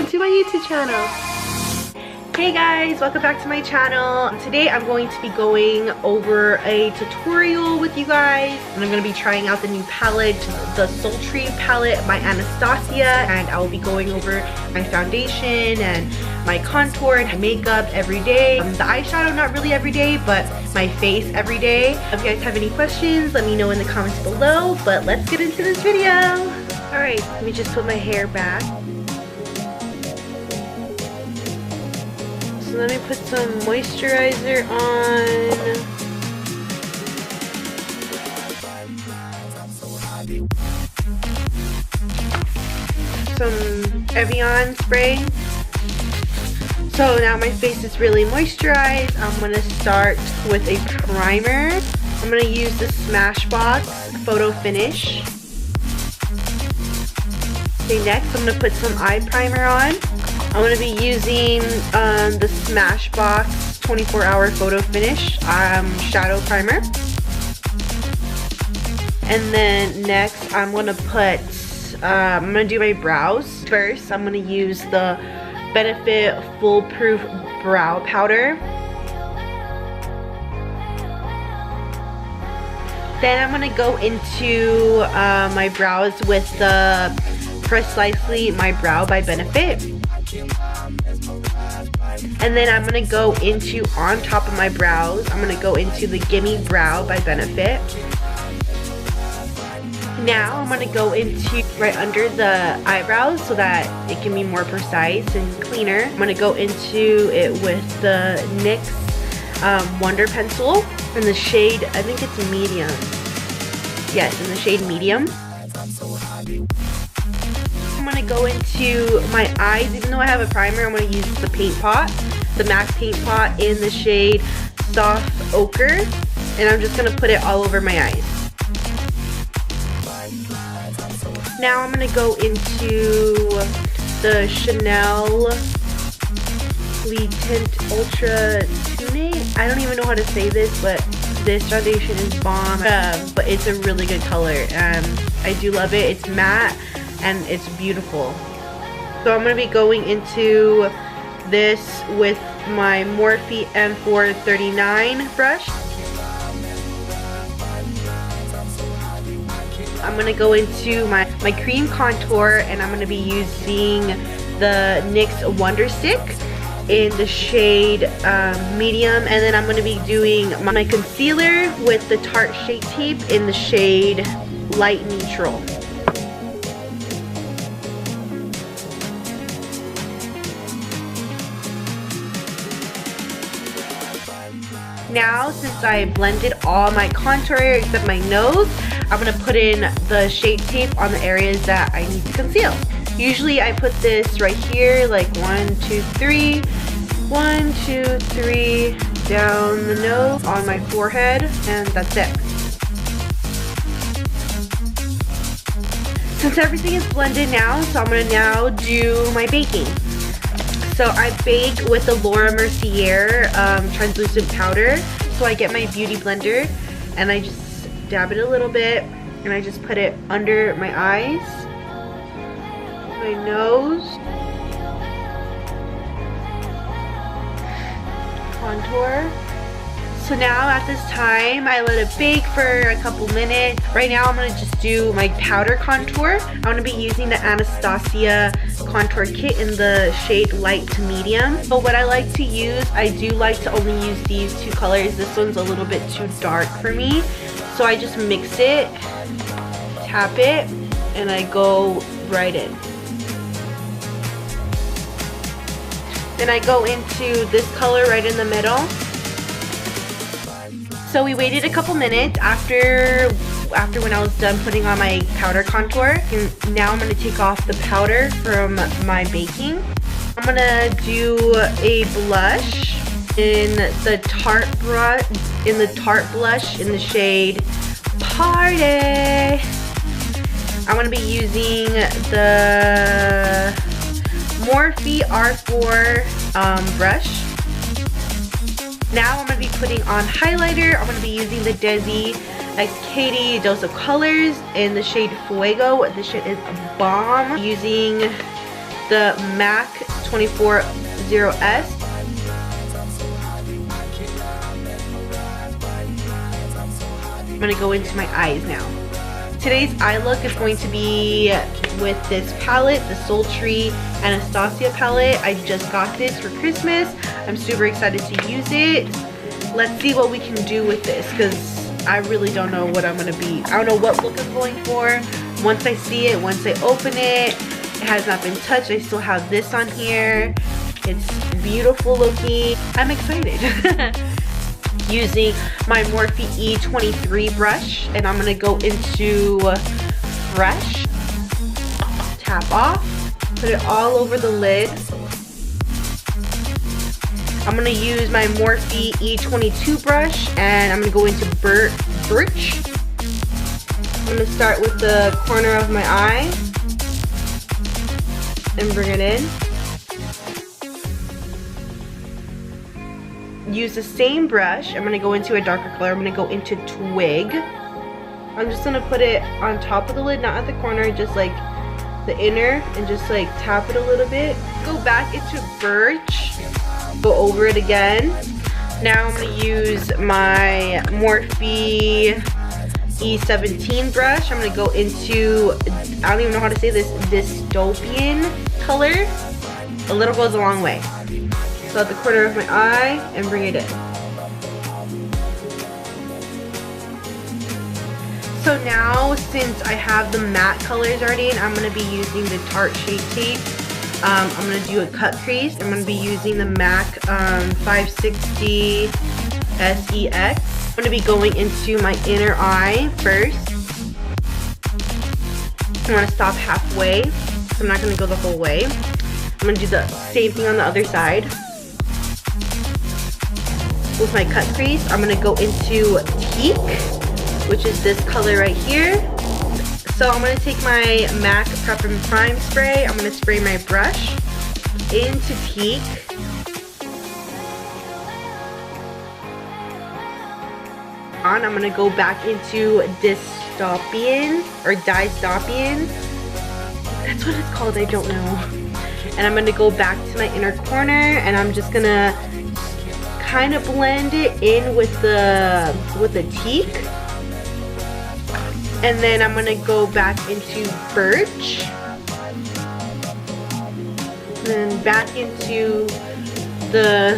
welcome to my YouTube channel. Hey guys, welcome back to my channel. Today I'm going to be going over a tutorial with you guys, and I'm going to be trying out the new palette, the Sultry palette by Anastasia, and I will be going over my foundation and my contour and my makeup every day. The eyeshadow not really every day, but my face every day. If you guys have any questions, let me know in the comments below, but let's get into this video. Alright, let me just put my hair back. So let me put some moisturizer on. Some Evian spray. So now my face is really moisturized. I'm going to start with a primer. I'm going to use the Smashbox Photo Finish. Okay, next I'm going to put some eye primer on. I'm going to be using the Smashbox 24-Hour Photo Finish Shadow Primer. And then next I'm going to put, I'm going to do my brows. First, I'm going to use the Benefit Foolproof Brow Powder. Then I'm going to go into my brows with the Precisely My Brow by Benefit. And then I'm going to go into, on top of my brows, I'm going to go into the Gimme Brow by Benefit. Now I'm going to go into right under the eyebrows so that it can be more precise and cleaner. I'm going to go into it with the NYX Wonder Pencil in the shade, I think it's medium. Yes, in the shade medium. I'm going to go into my eyes. Even though I have a primer, I'm going to use the paint pot, the MAC paint pot in the shade Soft Ochre, and I'm just going to put it all over my eyes. Now I'm going to go into the Chanel Le Tint Ultra Tune. I don't even know how to say this, but this foundation is bomb, but it's a really good color. I do love it. It's matte and it's beautiful. So I'm going to be going into this with my Morphe M439 brush. I'm going to go into my cream contour, and I'm going to be using the NYX Wonder Stick in the shade medium, and then I'm going to be doing my concealer with the Tarte Shape Tape in the shade light neutral. Now, since I blended all my contour except my nose, I'm going to put in the Shape Tape on the areas that I need to conceal. Usually I put this right here, like 1, 2, 3, 1, 2, 3, down the nose, on my forehead, and that's it. Since everything is blended now, so I'm going to now do my baking. So I bake with the Laura Mercier translucent powder. So I get my beauty blender and I just dab it a little bit, and I just put it under my eyes, my nose, contour. So now at this time, I let it bake for a couple minutes. Right now I'm going to just do my powder contour. I'm going to be using the Anastasia contour kit in the shade light to medium. So what I like to use, I do like to only use these two colors. This one's a little bit too dark for me. So I just mix it, tap it, and I go right in. Then I go into this color right in the middle. So we waited a couple minutes after when I was done putting on my powder contour. And now I'm going to take off the powder from my baking. I'm going to do a blush in the Tarte blush in the shade Party. I'm going to be using the Morphe R4 brush. Now I'm going to be putting on highlighter. I'm going to be using the Desi X Katie Dose of Colors in the shade Fuego. This shit is a bomb. Using the MAC 240S. I'm gonna go into my eyes now. Today's eye look is going to be with this palette, the Sultry Anastasia palette. I just got this for Christmas. I'm super excited to use it. Let's see what we can do with this, because I really don't know what I'm gonna be. I don't know what look I'm going for. Once I see it, once I open it, it has not been touched. I still have this on here. It's beautiful looking. I'm excited. Using my Morphe E23 brush, and I'm gonna go into Fresh, tap off, put it all over the lid. I'm gonna use my Morphe E22 brush, and I'm gonna go into Birch. I'm gonna start with the corner of my eye and bring it in. Use the same brush. I'm gonna go into a darker color. I'm gonna go into Twig. I'm just gonna put it on top of the lid, not at the corner, just like the inner, and just like tap it a little bit. Go back into Birch, go over it again. Now I'm gonna use my Morphe E17 brush. I'm gonna go into, I don't even know how to say this, dystopian color. A little goes a long way. So at the corner of my eye, and bring it in. So now, since I have the matte colors already in, I'm going to be using the Tarte Shape Tape. I'm going to do a cut crease. I'm going to be using the MAC 560 SEX. I'm going to be going into my inner eye first. I'm going to stop halfway. So I'm not going to go the whole way. I'm going to do the same thing on the other side. With my cut crease, I'm gonna go into Teak, which is this color right here. So I'm gonna take my MAC Prep and Prime spray. I'm gonna spray my brush into Teak. I'm gonna go back into Dystopian or Dystopian. That's what it's called, I don't know. And I'm gonna go back to my inner corner, and I'm just gonna kind of blend it in with the Teak, and then I'm gonna go back into Birch, and then back into the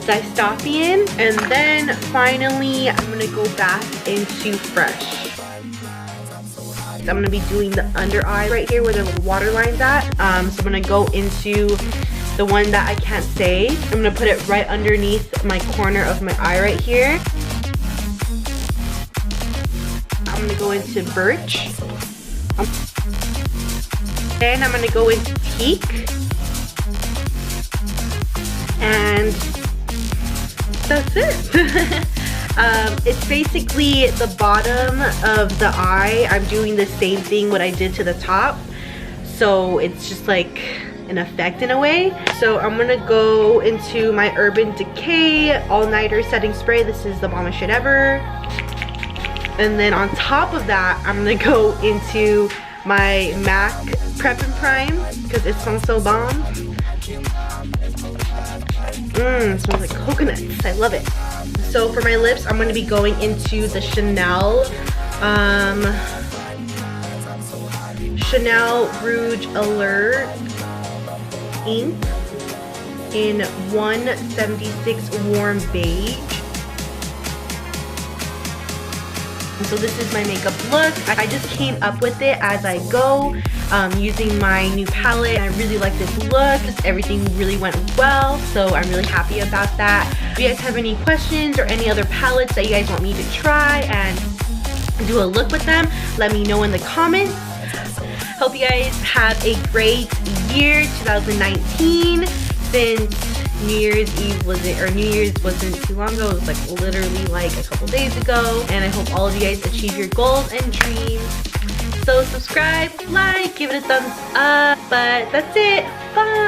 Dystopian, and then finally I'm gonna go back into Fresh. I'm gonna be doing the under eye right here where the water line's at. So I'm gonna go into the one that I can't say. I'm gonna put it right underneath my corner of my eye right here. I'm gonna go into Birch. Then I'm gonna go into Teak. And that's it. It's basically the bottom of the eye. I'm doing the same thing what I did to the top. So it's just like an effect in a way. So I'm gonna go into my Urban Decay All-Nighter Setting Spray. This is the bombest shit ever. And then on top of that, I'm gonna go into my MAC Prep and Prime because it smells so bomb. It smells like coconuts. I love it. So for my lips, I'm gonna be going into the Chanel Rouge Alert ink in 176 Warm Beige. And so this is my makeup look. I just came up with it as I go, using my new palette. I really like this look. Everything really went well, so I'm really happy about that. If you guys have any questions or any other palettes that you guys want me to try and do a look with them, let me know in the comments. Hope you guys have a great year 2019. Since New Year's Eve New Year's wasn't too long ago, it was like literally like a couple days ago. And I hope all of you guys achieve your goals and dreams. So subscribe, like, give it a thumbs up. But that's it. Bye.